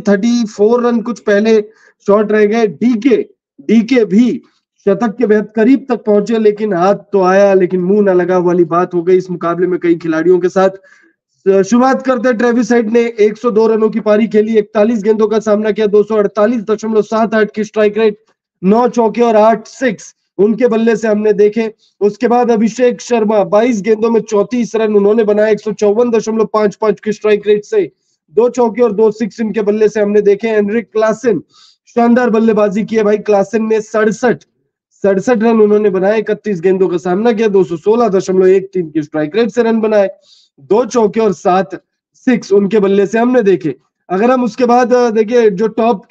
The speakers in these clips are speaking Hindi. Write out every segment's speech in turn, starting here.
34 रन कुछ पहले शॉट रह गए। डीके भी शतक के बेहद करीब तक पहुंचे, लेकिन हाथ तो आया लेकिन मुंह ना लगा वाली बात हो गई इस मुकाबले में कई खिलाड़ियों के साथ। शुरुआत करते हैं। ट्रेविस हेड ने 102 रनों की पारी खेली, 41 गेंदों का सामना किया, 248.78 की स्ट्राइक रेट, 9 चौके और 8 सिक्स उनके बल्ले से हमने देखे। उसके बाद अभिषेक शर्मा 22 गेंदों में 34 रन उन्होंने बनाए, 154.55 की स्ट्राइक रेट से, 2 चौके और 2 सिक्स इनके बल्ले से हमने देखे। एनरिक क्लासन शानदार बल्लेबाजी की है भाई। क्लासन ने 67 रन उन्होंने बनाए, 31 गेंदों का सामना किया, 216.13 की स्ट्राइक रेट से रन बनाए, 2 चौके और 7 सिक्स उनके बल्ले से हमने देखे। अगर हम उसके बाद देखिए जो टॉप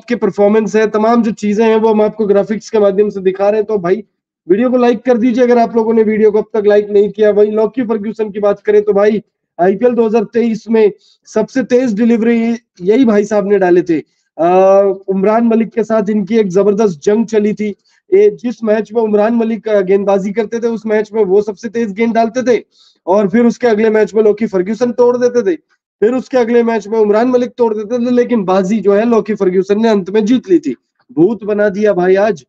के परफॉर्मेंस है, तमाम जो चीजें हैं वो हम आपको ग्राफिक्स के माध्यम से दिखा रहे हैं। तो भाई वीडियो को लाइक कर दीजिए अगर आप लोगों ने वीडियो को अब तक लाइक नहीं किया। वही लॉकी फर्ग्यूसन की बात करें तो भाई आईपीएल 2023 में सबसे तेज डिलीवरी यही भाई साहब ने डाले थे। उमरान मलिक के साथ इनकी एक जबरदस्त जंग चली थी। जिस मैच में उमरान मलिक गेंदबाजी करते थे उस मैच में वो सबसे तेज गेंद डालते थे, और फिर उसके अगले मैच में लॉकी फर्ग्यूसन तोड़ देते थे, फिर उसके अगले मैच में उमरान मलिक तोड़ देते थे, लेकिन बाजी जो है लॉकी फर्ग्यूसन ने अंत में जीत ली थी। भूत बना दिया भाई आज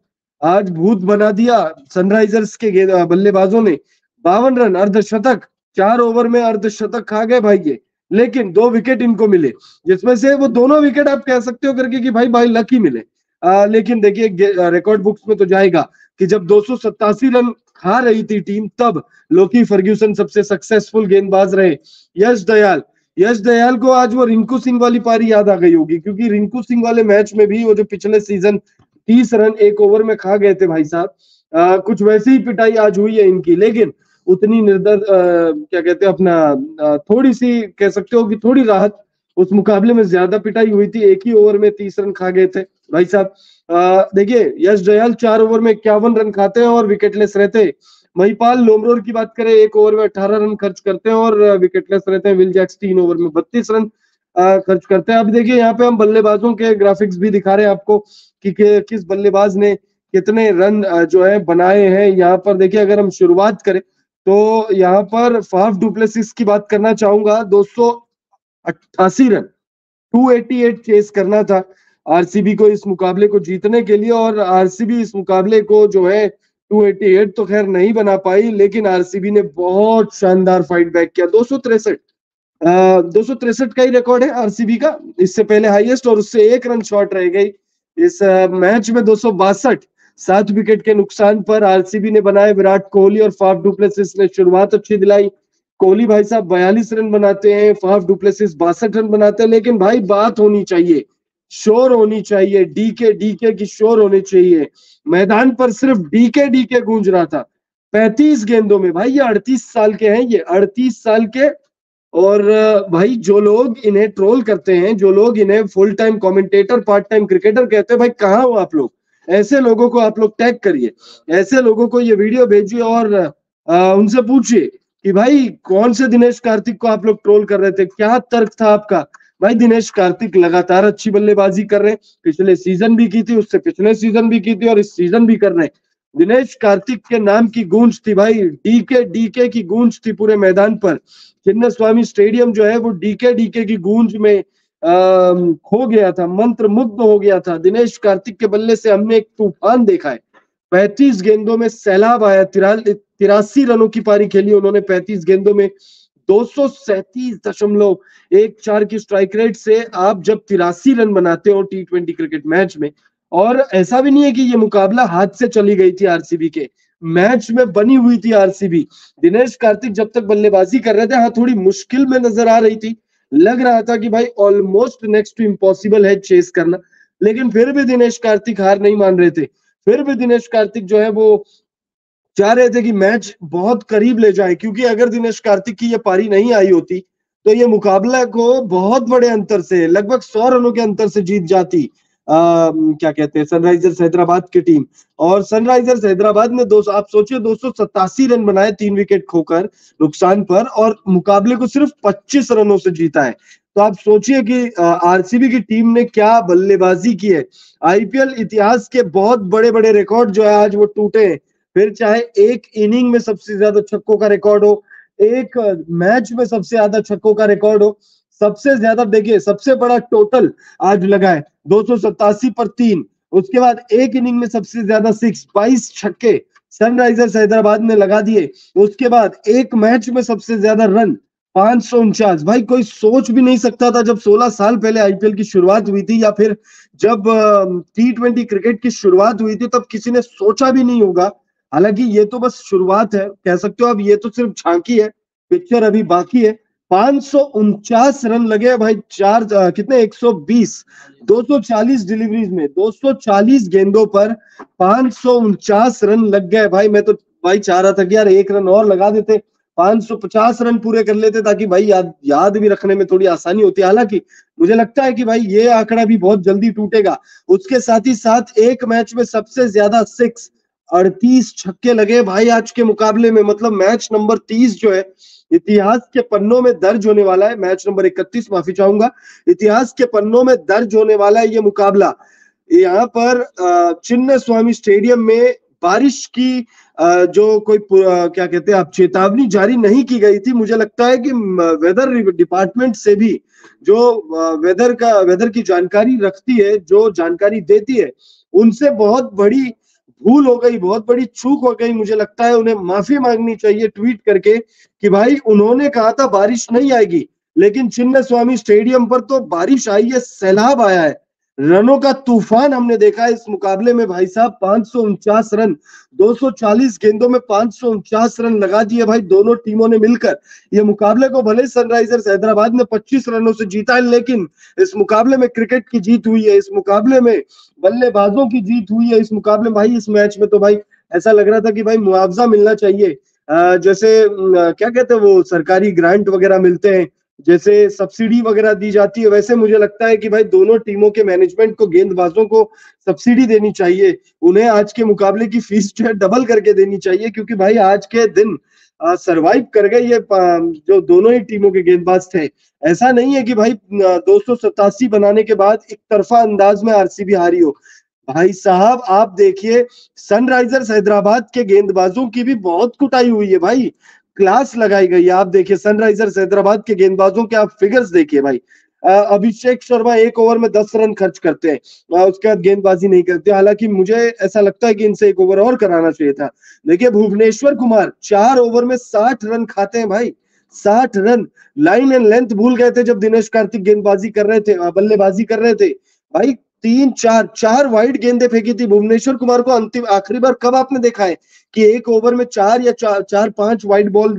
भूत बना दिया सनराइजर्स के बल्लेबाजों ने। 52 रन, अर्धशतक, 4 ओवर में अर्धशतक खा गए भाई ये, लेकिन 2 विकेट इनको मिले, जिसमें से वो दोनों विकेट आप कह सकते हो करके कि भाई लकी मिले। लेकिन देखिए रिकॉर्ड बुक्स में तो जाएगा कि जब 287 रन खा रही थी टीम तब लॉकी फर्ग्यूसन सबसे सक्सेसफुल गेंदबाज रहे। यश दयाल को आज वो रिंकू सिंह वाली पारी याद आ गई होगी, क्योंकि रिंकू सिंह वाले मैच में भी वो जो पिछले सीजन 30 रन 1 ओवर में खा गए थे भाई साहब, कुछ वैसी ही पिटाई आज हुई है इनकी, लेकिन उतनी क्या कहते हैं अपना थोड़ी सी कह सकते हो कि थोड़ी राहत उस मुकाबले में, ज्यादा पिटाई हुई थी। एक ही ओवर में 30 रन खा गए थे भाई साहब। देखिए यश दयाल 4 ओवर में 51 रन खाते हैं और विकेटलेस रहते हैं। महिपाल लोमरोर की बात करें 1 ओवर में 18 रन खर्च करते हैं और विकेटलेस रहते हैं। विल जैक्स 3 ओवर में 32 रन खर्च करते हैं। अब देखिए यहाँ पे हम बल्लेबाजों के ग्राफिक्स भी दिखा रहे हैं आपको कि किस बल्लेबाज ने कितने रन जो है बनाए हैं। यहाँ पर देखिए अगर हम शुरुआत करें तो यहाँ पर फाफ डुप्लेसिस की बात करना चाहूंगा। 288 रन, 288 चेस करना था आरसीबी को इस मुकाबले को जीतने के लिए, और आरसीबी इस मुकाबले को जो है 288 तो खैर नहीं बना पाई, लेकिन आरसीबी ने बहुत शानदार फाइट बैक किया। 263 का ही रिकॉर्ड है आरसीबी का, इससे पहले हाईएस्ट, और उससे 1 रन शॉर्ट रह गई इस मैच में। 262, 7 विकेट के नुकसान पर आरसीबी ने बनाए। विराट कोहली और फाफ डुप्लेसिस ने शुरुआत अच्छी दिलाई। कोहली भाई साहब 42 रन बनाते हैं, फाफ डुप्लेसिस 62 रन बनाते हैं, लेकिन भाई बात होनी चाहिए, शोर होनी चाहिए, डीके की शोर होनी चाहिए। मैदान पर सिर्फ डीके गूंज रहा था 35 गेंदों में। भाई ये 38 साल के हैं, ये 38 साल के, और भाई जो लोग इन्हें ट्रोल करते हैं, जो लोग इन्हें full time commentator, part time cricketer कहते हैं, भाई कहाँ हो आप लोग? ऐसे लोगों को आप लोग टैग करिए, ऐसे लोगों को ये वीडियो भेजिए और उनसे पूछिए कि भाई कौन से दिनेश कार्तिक को आप लोग ट्रोल कर रहे थे, क्या तर्क था आपका? भाई दिनेश कार्तिक लगातार अच्छी बल्लेबाजी कर रहे हैं, पिछले सीजन भी की थी, उससे पिछले सीजन भी की थी, और इस सीजन भी कर रहे हैं। दिनेश कार्तिक के नाम की गूंज थी भाई, डीके की गूंज थी पूरे मैदान पर। चिन्नास्वामी स्टेडियम जो है वो डीके की गूंज में खो गया था, मंत्र मुग्ध हो गया था। दिनेश कार्तिक के बल्ले से हमने एक तूफान देखा है। 35 गेंदों में सैलाब आया, 83 रनों की पारी खेली उन्होंने 35 गेंदों में, 237.14 की स्ट्राइक रेट से आप जब 83 रन बनाते हो T20 क्रिकेट मैच में, और ऐसा भी नहीं है कि ये मुकाबला हाथ से चली गई थी आरसीबी के, मैच में बनी हुई थी आरसीबी। दिनेश कार्तिक जब तक बल्लेबाजी कर रहे थे, हाँ थोड़ी मुश्किल में नजर आ रही थी, लग रहा था कि भाई ऑलमोस्ट नेक्स्ट टू इम्पॉसिबल है चेस करना, लेकिन फिर भी दिनेश कार्तिक हार नहीं मान रहे थे। फिर भी दिनेश कार्तिक जो है वो चाह रहे थे कि मैच बहुत करीब ले जाए, क्योंकि अगर दिनेश कार्तिक की ये पारी नहीं आई होती तो ये मुकाबला को बहुत बड़े अंतर से, लगभग 100 रनों के अंतर से जीत जाती क्या कहते हैं सनराइजर्स हैदराबाद की टीम। और सनराइजर्स हैदराबाद ने आप सोचिए 287 रन बनाए 3 विकेट खोकर नुकसान पर, और मुकाबले को सिर्फ 25 रनों से जीता है। तो आप सोचिए कि आरसीबी की टीम ने क्या बल्लेबाजी की है। आईपीएल इतिहास के बहुत बड़े बड़े रिकॉर्ड जो है आज वो टूटे हैं। फिर चाहे एक इनिंग में सबसे ज्यादा छक्कों का रिकॉर्ड हो, एक मैच में सबसे ज्यादा छक्कों का रिकॉर्ड हो, सबसे ज्यादा देखिए, सबसे बड़ा टोटल आज लगा है 287 पर 3। उसके बाद एक इनिंग में सबसे ज्यादा 22 छक्के सनराइजर्स हैदराबाद ने लगा दिए। उसके बाद एक मैच में सबसे ज्यादा रन 549। भाई कोई सोच भी नहीं सकता था जब 16 साल पहले आईपीएल की शुरुआत हुई थी, या फिर जब T20 क्रिकेट की शुरुआत हुई थी, तब किसी ने सोचा भी नहीं होगा। हालांकि ये तो बस शुरुआत है कह सकते हो, अब ये तो सिर्फ झांकी है, पिक्चर अभी बाकी है। 549 रन लगे भाई, कितने 120 240 डिलीवरीज में 240 गेंदों पर 549 रन लग गए भाई। मैं तो भाई चाह रहा था कि यार एक रन और लगा देते, 550 रन पूरे कर लेते, ताकि भाई याद भी रखने में थोड़ी आसानी होती है। हालांकि मुझे लगता है कि भाई ये आंकड़ा भी बहुत जल्दी टूटेगा। उसके साथ ही साथ एक मैच में सबसे ज्यादा 38 छक्के लगे भाई आज के मुकाबले में। मतलब मैच नंबर 30 जो है इतिहास के पन्नों में दर्ज होने वाला है। मैच नंबर 31, माफी चाहूंगा, इतिहास के पन्नों में दर्ज होने वाला है ये मुकाबला। यहाँ पर चिन्ना स्वामी स्टेडियम में बारिश की जो कोई क्या कहते हैं आप, चेतावनी जारी नहीं की गई थी। मुझे लगता है कि वेदर डिपार्टमेंट से भी, जो वेदर की जानकारी रखती है, जो जानकारी देती है, उनसे बहुत बड़ी भूल हो गई, बहुत बड़ी चूक हो गई। मुझे लगता है उन्हें माफी मांगनी चाहिए ट्वीट करके कि भाई उन्होंने कहा था बारिश नहीं आएगी, लेकिन चिन्ना स्वामी स्टेडियम पर तो बारिश आई है, सैलाब आया है, रनों का तूफान हमने देखा है इस मुकाबले में भाई साहब। 549 रन 240 गेंदों में 549 रन लगा दिए भाई दोनों टीमों ने मिलकर। ये मुकाबले को भले सनराइजर्स हैदराबाद ने 25 रनों से जीता है, लेकिन इस मुकाबले में क्रिकेट की जीत हुई है, इस मुकाबले में बल्लेबाजों की जीत हुई है, इस मुकाबले में भाई, इस मैच में तो भाई ऐसा लग रहा था कि भाई मुआवजा मिलना चाहिए। जैसे क्या कहते हैं वो, सरकारी ग्रांट वगैरह मिलते हैं, जैसे सब्सिडी वगैरह दी जाती है, वैसे मुझे लगता है कि भाई दोनों टीमों के मैनेजमेंट को, गेंदबाजों को सब्सिडी देनी चाहिए। उन्हें आज के मुकाबले की फीस जो है डबल करके देनी चाहिए, क्योंकि भाई आज के दिन सरवाइव कर गए ये जो दोनों ही टीमों के गेंदबाज थे। ऐसा नहीं है कि भाई 287 बनाने के बाद एक तरफा अंदाज में आरसीबी हारी हो। भाई साहब आप देखिए, सनराइजर्स हैदराबाद के गेंदबाजों की भी बहुत कुटाई हुई है भाई, क्लास लगाई गई है। आप देखिए सनराइजर्स हैदराबाद के गेंदबाजों के आप फिगर्स देखिए भाई। अभिषेक शर्मा एक ओवर में 10 रन खर्च करते हैं, उसके बाद गेंदबाजी नहीं करते। हालांकि मुझे ऐसा लगता है कि इनसे एक ओवर और कराना चाहिए था। देखिए भुवनेश्वर कुमार 4 ओवर में 60 रन खाते हैं भाई, 60 रन। लाइन एंड लेंथ भूल गए थे जब दिनेश कार्तिक गेंदबाजी कर रहे थे, बल्लेबाजी कर रहे थे भाई। 3 4 वाइड गेंदें फेंकी थी भुवनेश्वर कुमार को। अंतिम आखिरी बार कब आपने देखा है कि एक ओवर में 4 5 वाइड बॉल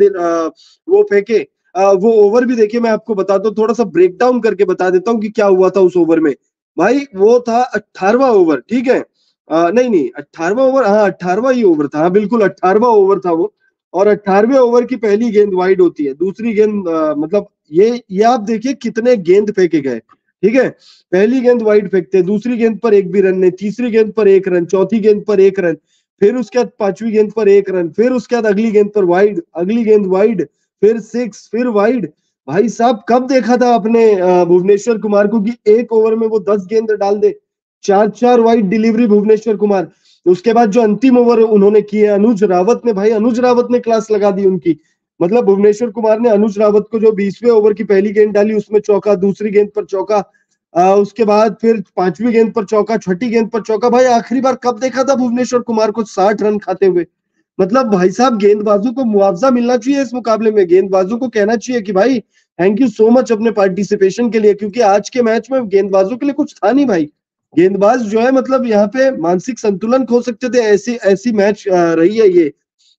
वो फेंके? वो ओवर भी देखिए, मैं आपको बताता हूँ, थोड़ा सा ब्रेक डाउन करके बता देता हूँ कि क्या हुआ था उस ओवर में। भाई वो था 18वां ओवर, ठीक है, नहीं नहीं 18वां ओवर, हाँ 18वां ही ओवर था, हाँ बिल्कुल 18वां ओवर था वो। और 18वें ओवर की पहली गेंद वाइड होती है, दूसरी गेंद मतलब ये आप देखिए कितने गेंद फेंके गए, ठीक है। पहली गेंद वाइड फेंकते हैं, दूसरी गेंद पर एक भी रन नहीं, तीसरी गेंद पर 1 रन, चौथी गेंद पर 1 रन, फिर उसके बाद पांचवी गेंद पर 1 रन, फिर उसके बाद अगली गेंद पर वाइड, अगली गेंद वाइड, फिर 6, फिर वाइड। भाई साहब कब देखा था आपने भुवनेश्वर कुमार को कि एक ओवर में वो 10 गेंद डाल दे? 4 4 वाइड डिलीवरी भुवनेश्वर कुमार। उसके बाद जो अंतिम ओवर उन्होंने किए अनुज रावत ने, भाई अनुज रावत ने क्लास लगा दी उनकी। मतलब भुवनेश्वर कुमार ने अनुज रावत को जो 20वें ओवर की पहली गेंद डाली उसमें चौका, दूसरी गेंद पर चौका, उसके बाद फिर पांचवी गेंद पर चौका, छठी गेंद पर चौका। भाई आखिरी बार कब देखा था भुवनेश्वर कुमार को 60 रन खाते हुए? मतलब भाई साहब गेंदबाजों को मुआवजा मिलना चाहिए इस मुकाबले में, गेंदबाजों को कहना चाहिए कि भाई थैंक यू सो मच अपने पार्टिसिपेशन के लिए, क्योंकि आज के मैच में गेंदबाजों के लिए कुछ था नहीं भाई। गेंदबाज जो है मतलब यहाँ पे मानसिक संतुलन खो सकते थे, ऐसी ऐसी मैच रही है ये।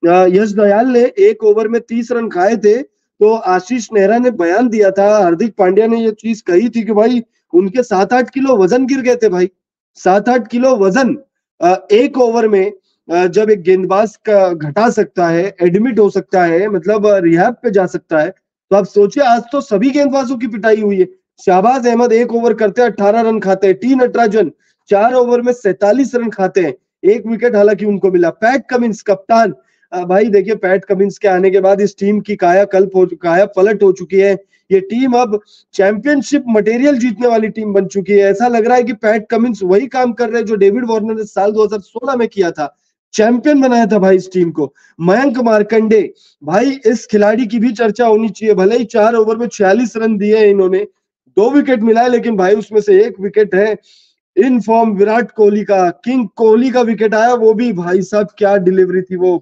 यश दयाल ने एक ओवर में 30 रन खाए थे, तो आशीष नेहरा ने बयान दिया था, हार्दिक पांड्या ने ये चीज कही थी कि भाई उनके 7 8 किलो वजन गिर गए थे भाई, 7 8 किलो वजन एक ओवर में। जब एक गेंदबाज का घटा सकता है, एडमिट हो सकता है, मतलब रिहैब पे जा सकता है, तो आप सोचिए आज तो सभी गेंदबाजों की पिटाई हुई है। शाहबाज अहमद एक ओवर करते हैं 18 रन खाते हैं, टी नटराजन 4 ओवर में 47 रन खाते हैं, 1 विकेट हालांकि उनको मिला। पैट कमिंस कप्तान, भाई देखिए पैट कमिंस के आने के बाद इस टीम की काया पलट हो चुकी है। ये टीम अब चैंपियनशिप मटेरियल जीतने वाली टीम बन चुकी है। ऐसा लग रहा है कि पैट कमिंस वही काम कर रहे हैं जो डेविड वार्नर ने साल 2016 में किया था। चैंपियन बनाया था भाई इस टीम को। मयंक मार्कंडे, भाई इस खिलाड़ी की भी चर्चा होनी चाहिए। भले ही 4 ओवर में 46 रन दिए इन्होंने, 2 विकेट मिला है, लेकिन भाई उसमें से 1 विकेट है इन फॉर्म विराट कोहली का। किंग कोहली का विकेट आया, वो भी भाई साहब क्या डिलीवरी थी वो,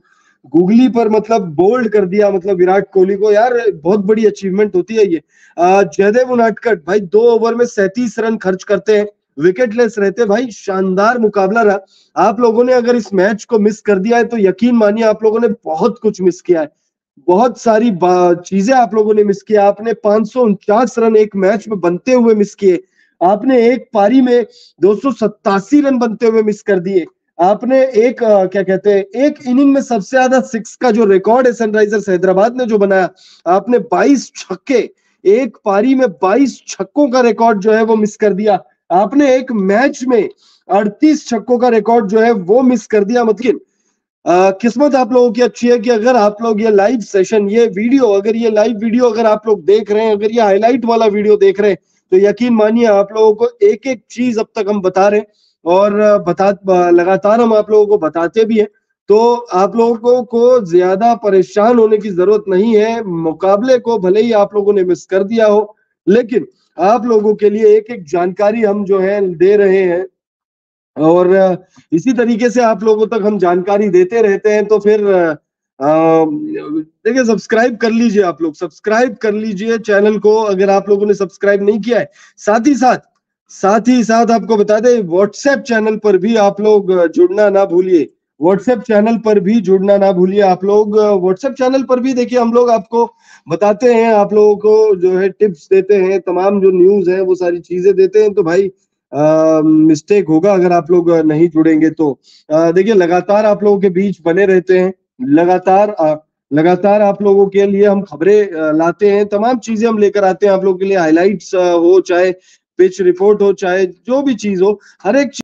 गूगली पर मतलब बोल्ड कर दिया मतलब विराट कोहली को। यार बहुत बड़ी अचीवमेंट होती है ये। जयदेव उनादकट भाई 2 ओवर में 37 रन खर्च करते हैं, विकेटलेस रहते भाई। शानदार मुकाबला रहा। आप लोगों ने अगर इस मैच को मिस कर दिया है तो यकीन मानिए आप लोगों ने बहुत कुछ मिस किया है। बहुत सारी चीजें आप लोगों ने मिस किया। आपने 549 रन एक मैच में बनते हुए मिस किए। आपने एक पारी में 287 रन बनते हुए मिस कर दिए। आपने एक क्या कहते हैं, एक इनिंग में सबसे ज्यादा 6 का जो रिकॉर्ड है सनराइजर्स हैदराबाद ने जो बनाया, आपने 22 छक्के, एक पारी में 22 छक्कों का रिकॉर्ड जो है वो मिस कर दिया। आपने एक मैच में 38 छक्कों का रिकॉर्ड जो है वो मिस कर दिया। मतलब किस्मत आप लोगों की अच्छी है कि अगर आप लोग ये लाइव सेशन, ये वीडियो, अगर ये लाइव वीडियो अगर आप लोग देख रहे हैं, अगर ये हाईलाइट वाला वीडियो देख रहे हैं, तो यकीन मानिए आप लोगों को एक एक चीज अब तक हम बता रहे हैं और लगातार हम आप लोगों को बताते भी हैं। तो आप लोगों को ज्यादा परेशान होने की जरूरत नहीं है। मुकाबले को भले ही आप लोगों ने मिस कर दिया हो, लेकिन आप लोगों के लिए एक एक जानकारी हम जो है दे रहे हैं, और इसी तरीके से आप लोगों तक हम जानकारी देते रहते हैं। तो फिर देखिए, सब्सक्राइब कर लीजिए, आप लोग सब्सक्राइब कर लीजिए चैनल को अगर आप लोगों ने सब्सक्राइब नहीं किया है। साथ ही साथ आपको बता दें, व्हाट्सएप चैनल पर भी आप लोग जुड़ना ना भूलिए। व्हाट्सएप चैनल पर भी जुड़ना ना भूलिए आप लोग। व्हाट्सएप चैनल पर भी देखिए हम लोग आपको बताते हैं, आप लोगों को जो है टिप्स देते हैं, तमाम जो न्यूज है वो सारी चीजें देते हैं। तो भाई मिस्टेक होगा अगर आप लोग नहीं जुड़ेंगे तो। देखिए, लगातार आप लोगों के बीच बने रहते हैं, लगातार आप लोगों के लिए हम खबरें लाते हैं, तमाम चीजें हम लेकर आते हैं आप लोगों के लिए। हाइलाइट्स हो, चाहे पिच रिपोर्ट हो, चाहे जो भी चीज हो, हर एक